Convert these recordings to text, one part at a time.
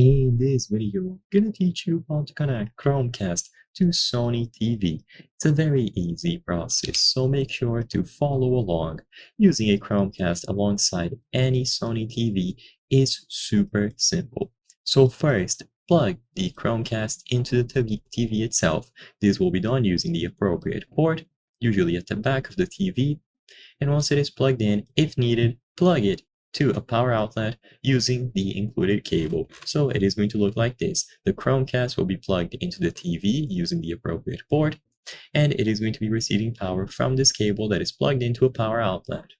In this video, I'm gonna teach you how to connect Chromecast to Sony TV. It's a very easy process, so make sure to follow along. Using a Chromecast alongside any Sony TV is super simple. So first, plug the Chromecast into the TV itself. This will be done using the appropriate port, usually at the back of the TV, and once it is plugged in, if needed, plug it to a power outlet using the included cable. So it is going to look like this. The Chromecast will be plugged into the TV using the appropriate port, and it is going to be receiving power from this cable that is plugged into a power outlet.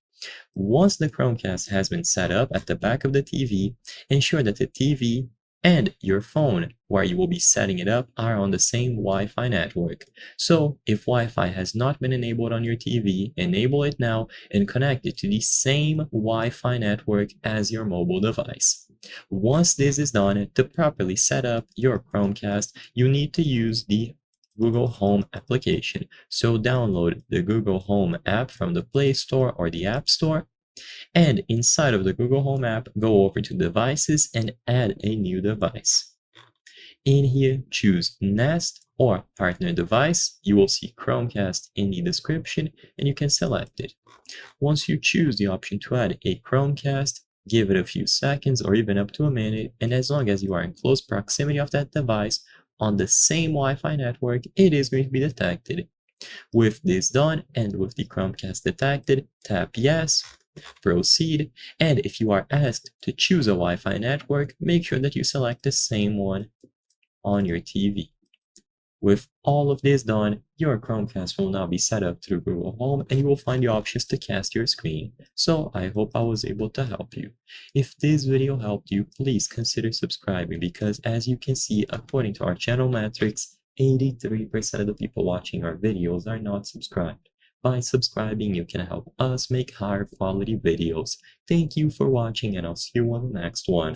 Once the Chromecast has been set up at the back of the TV, ensure that the TV and your phone, where you will be setting it up, are on the same Wi-Fi network. So if Wi-Fi has not been enabled on your TV, enable it now and connect it to the same Wi-Fi network as your mobile device. Once this is done, to properly set up your Chromecast, you need to use the Google Home application. So download the Google Home app from the Play Store or the App Store. And inside of the Google Home app, go over to Devices and add a new device. In here, choose Nest or Partner Device. You will see Chromecast in the description and you can select it. Once you choose the option to add a Chromecast, give it a few seconds or even up to a minute, and as long as you are in close proximity of that device on the same Wi-Fi network, it is going to be detected. With this done and with the Chromecast detected, tap Yes, proceed, and if you are asked to choose a Wi-Fi network, make sure that you select the same one on your TV. With all of this done, your Chromecast will now be set up through Google Home and you will find the options to cast your screen. So I hope I was able to help you. If this video helped you, please consider subscribing because as you can see, according to our channel metrics, 83% of the people watching our videos are not subscribed. By subscribing, you can help us make higher quality videos. Thank you for watching and I'll see you on the next one.